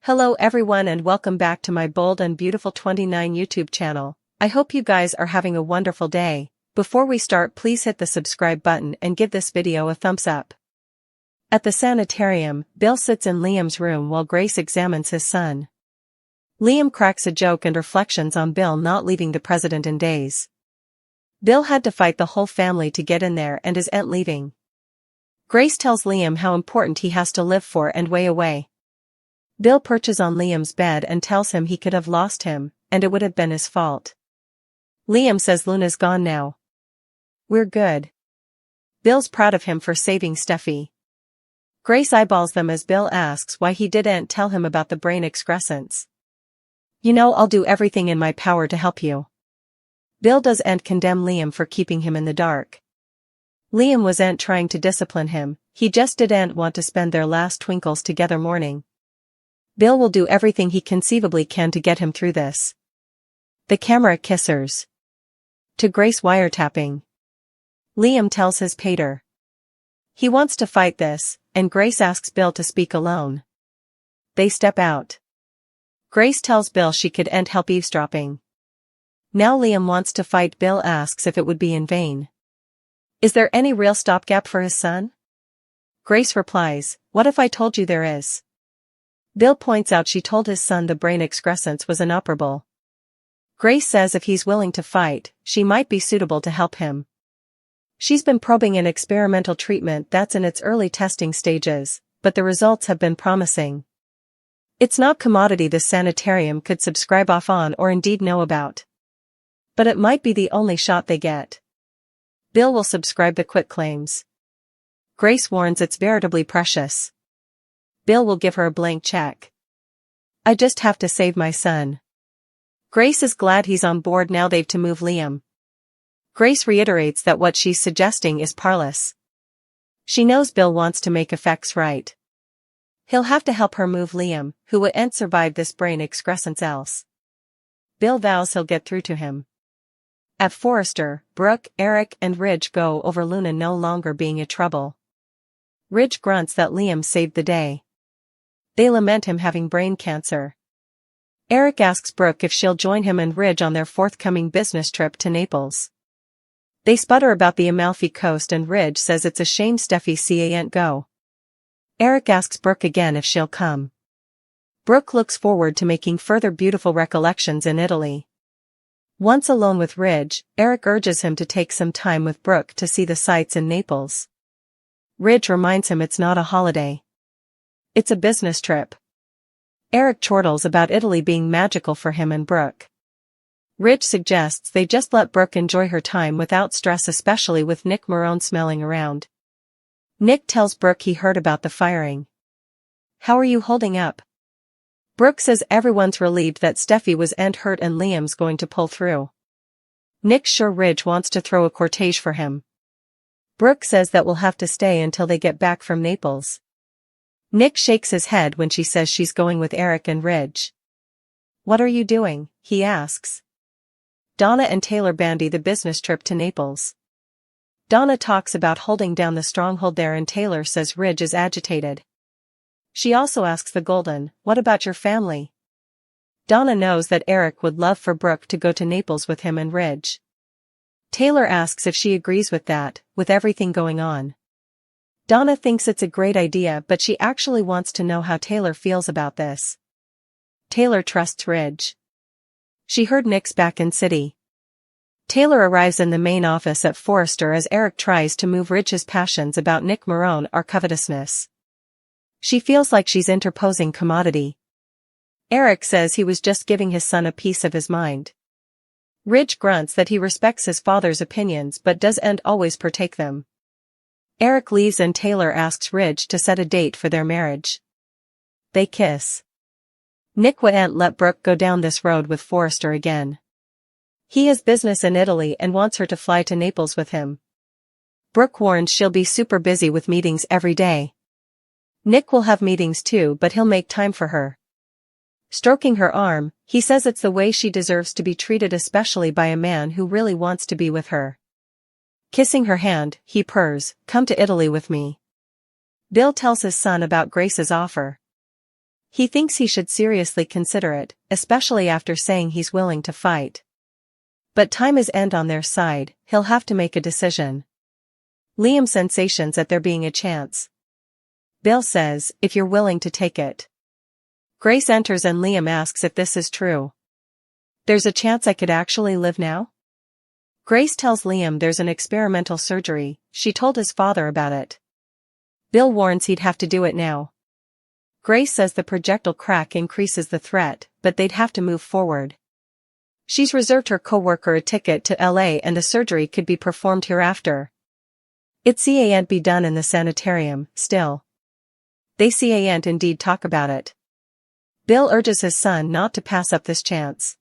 Hello everyone and welcome back to my Bold and Beautiful 29 YouTube channel. I hope you guys are having a wonderful day. Before we start, please hit the subscribe button and give this video a thumbs up. At the sanitarium, Bill sits in Liam's room while Grace examines his son. Liam cracks a joke and reflections on Bill not leaving the president in days. Bill had to fight the whole family to get in there and his aunt leaving. Grace tells Liam how important he has to live for and way away. Bill perches on Liam's bed and tells him he could have lost him, and it would have been his fault. Liam says Luna's gone now. We're good. Bill's proud of him for saving Steffi. Grace eyeballs them as Bill asks why he didn't tell him about the brain excrescence. You know, I'll do everything in my power to help you. Bill doesn't condemn Liam for keeping him in the dark. Liam wasn't trying to discipline him, he just didn't want to spend their last twinkles together mourning. Bill will do everything he conceivably can to get him through this. The camera kissers. To Grace wiretapping. Liam tells his pater he wants to fight this, and Grace asks Bill to speak alone. They step out. Grace tells Bill she could end help eavesdropping. Now Liam wants to fight. Bill asks if it would be in vain. Is there any real stopgap for his son? Grace replies, what if I told you there is? Bill points out she told his son the brain excrescence was inoperable. Grace says if he's willing to fight, she might be suitable to help him. She's been probing an experimental treatment that's in its early testing stages, but the results have been promising. It's not commodity the sanitarium could subscribe off on or indeed know about. But it might be the only shot they get. Bill will subscribe the quitclaims. Grace warns it's veritably precious. Bill will give her a blank check. I just have to save my son. Grace is glad he's on board now they've to move Liam. Grace reiterates that what she's suggesting is parlous. She knows Bill wants to make effects right. He'll have to help her move Liam, who wouldn't survive this brain excrescence else. Bill vows he'll get through to him. At Forrester, Brooke, Eric and Ridge go over Luna no longer being a trouble. Ridge grunts that Liam saved the day. They lament him having brain cancer. Eric asks Brooke if she'll join him and Ridge on their forthcoming business trip to Naples. They sputter about the Amalfi Coast and Ridge says it's a shame Steffi can't go. Eric asks Brooke again if she'll come. Brooke looks forward to making further beautiful recollections in Italy. Once alone with Ridge, Eric urges him to take some time with Brooke to see the sights in Naples. Ridge reminds him it's not a holiday. It's a business trip. Eric chortles about Italy being magical for him and Brooke. Ridge suggests they just let Brooke enjoy her time without stress, especially with Nick Marone smelling around. Nick tells Brooke he heard about the firing. How are you holding up? Brooke says everyone's relieved that Steffi wasn't hurt and Liam's going to pull through. Nick's sure Ridge wants to throw a cortege for him. Brooke says that we'll have to stay until they get back from Naples. Nick shakes his head when she says she's going with Eric and Ridge. What are you doing? He asks. Donna and Taylor bandy the business trip to Naples. Donna talks about holding down the stronghold there and Taylor says Ridge is agitated. She also asks the Golden, what about your family? Donna knows that Eric would love for Brooke to go to Naples with him and Ridge. Taylor asks if she agrees with that, with everything going on. Donna thinks it's a great idea, but she actually wants to know how Taylor feels about this. Taylor trusts Ridge. She heard Nick's back in city. Taylor arrives in the main office at Forrester as Eric tries to move Ridge's passions about Nick Marone are covetousness. She feels like she's interposing commodity. Eric says he was just giving his son a piece of his mind. Ridge grunts that he respects his father's opinions but doesn't always partake them. Eric leaves and Taylor asks Ridge to set a date for their marriage. They kiss. Nick wouldn't let Brooke go down this road with Forrester again. He has business in Italy and wants her to fly to Naples with him. Brooke warns she'll be super busy with meetings every day. Nick will have meetings too, but he'll make time for her. Stroking her arm, he says it's the way she deserves to be treated, especially by a man who really wants to be with her. Kissing her hand, he purrs, come to Italy with me. Bill tells his son about Grace's offer. He thinks he should seriously consider it, especially after saying he's willing to fight. But time is on their side, he'll have to make a decision. Liam sensations at there being a chance. Bill says, if you're willing to take it. Grace enters and Liam asks if this is true. There's a chance I could actually live now? Grace tells Liam there's an experimental surgery, she told his father about it. Bill warns he'd have to do it now. Grace says the projectile crack increases the threat, but they'd have to move forward. She's reserved her co-worker a ticket to LA and the surgery could be performed hereafter. It can't be done in the sanitarium, still. They can't indeed talk about it. Bill urges his son not to pass up this chance.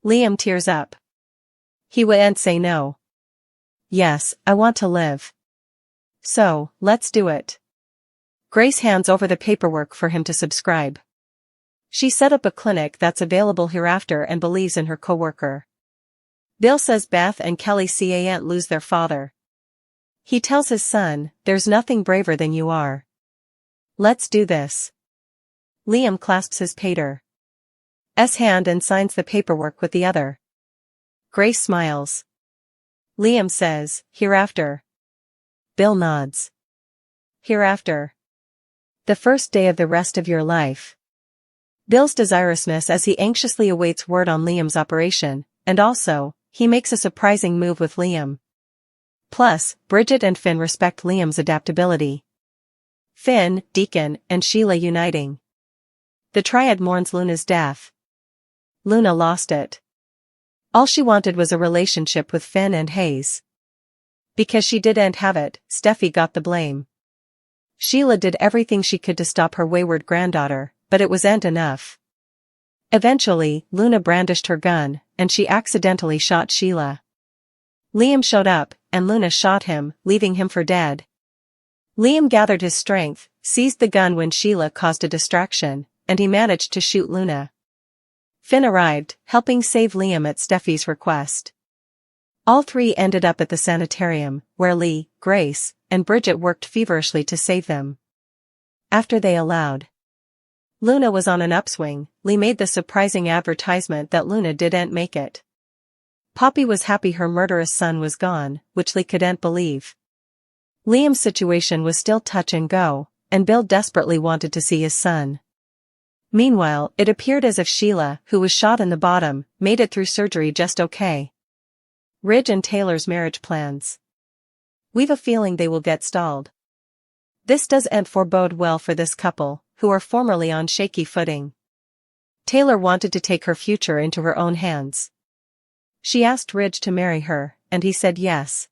Liam tears up. He won't say no. Yes, I want to live. So, let's do it. Grace hands over the paperwork for him to subscribe. She set up a clinic that's available hereafter and believes in her coworker. Bill says Beth and Kelly can't lose their father. He tells his son, there's nothing braver than you are. Let's do this. Liam clasps his pater's hand and signs the paperwork with the other. Grace smiles. Liam says, hereafter. Bill nods. Hereafter. The first day of the rest of your life. Bill's desirousness as he anxiously awaits word on Liam's operation, and also, he makes a surprising move with Liam. Plus, Bridget and Finn respect Liam's adaptability. Finn, Deacon, and Sheila uniting. The triad mourns Luna's death. Luna lost it. All she wanted was a relationship with Finn and Hayes. Because she didn't have it, Steffi got the blame. Sheila did everything she could to stop her wayward granddaughter, but it wasn't enough. Eventually, Luna brandished her gun, and she accidentally shot Sheila. Liam showed up, and Luna shot him, leaving him for dead. Liam gathered his strength, seized the gun when Sheila caused a distraction, and he managed to shoot Luna. Finn arrived, helping save Liam at Steffi's request. All three ended up at the sanitarium, where Lee, Grace, and Bridget worked feverishly to save them. After they allowed Luna was on an upswing, Lee made the surprising advertisement that Luna didn't make it. Poppy was happy her murderous son was gone, which Lee couldn't believe. Liam's situation was still touch and go, and Bill desperately wanted to see his son. Meanwhile, it appeared as if Sheila, who was shot in the bottom, made it through surgery just okay. Ridge and Taylor's marriage plans. We've a feeling they will get stalled. This doesn't forebode well for this couple, who are formerly on shaky footing. Taylor wanted to take her future into her own hands. She asked Ridge to marry her, and he said yes.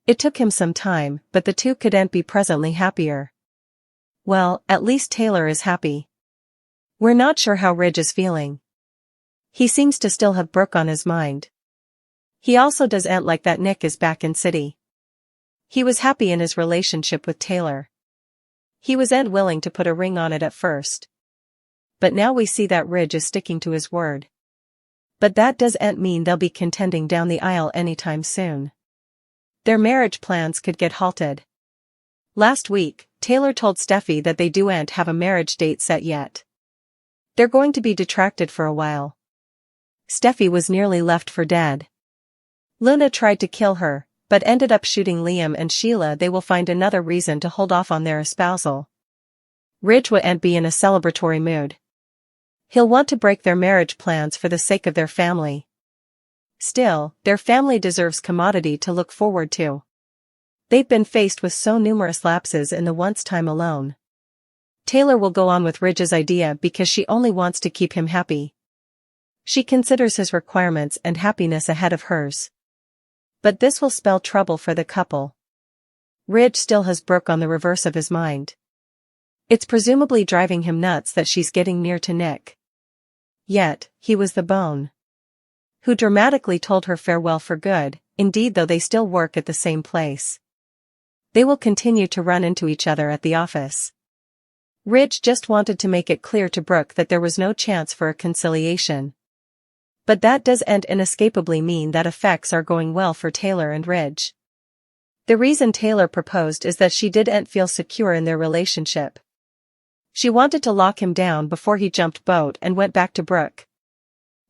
It took him some time, but the two couldn't be presently happier. Well, at least Taylor is happy. We're not sure how Ridge is feeling. He seems to still have Brooke on his mind. He also doesn't like that Nick is back in city. He was happy in his relationship with Taylor. He wasn't willing to put a ring on it at first. But now we see that Ridge is sticking to his word. But that doesn't mean they'll be contending down the aisle anytime soon. Their marriage plans could get halted. Last week, Taylor told Steffi that they don't have a marriage date set yet. They're going to be detracted for a while. Steffi was nearly left for dead. Luna tried to kill her, but ended up shooting Liam and Sheila. They will find another reason to hold off on their espousal. Ridge won't be in a celebratory mood. He'll want to break their marriage plans for the sake of their family. Still, their family deserves commodity to look forward to. They've been faced with so numerous lapses in the once time alone. Taylor will go on with Ridge's idea because she only wants to keep him happy. She considers his requirements and happiness ahead of hers. But this will spell trouble for the couple. Ridge still has Brooke on the reverse of his mind. It's presumably driving him nuts that she's getting near to Nick. Yet, he was the bone who dramatically told her farewell for good. Indeed, though they still work at the same place, they will continue to run into each other at the office. Ridge just wanted to make it clear to Brooke that there was no chance for a conciliation. But that doesn't inescapably mean that effects are going well for Taylor and Ridge. The reason Taylor proposed is that she didn't feel secure in their relationship. She wanted to lock him down before he jumped boat and went back to Brooke.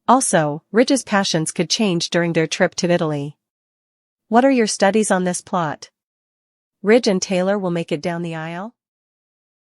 Also, Ridge's passions could change during their trip to Italy. What are your studies on this plot? Ridge and Taylor will make it down the aisle?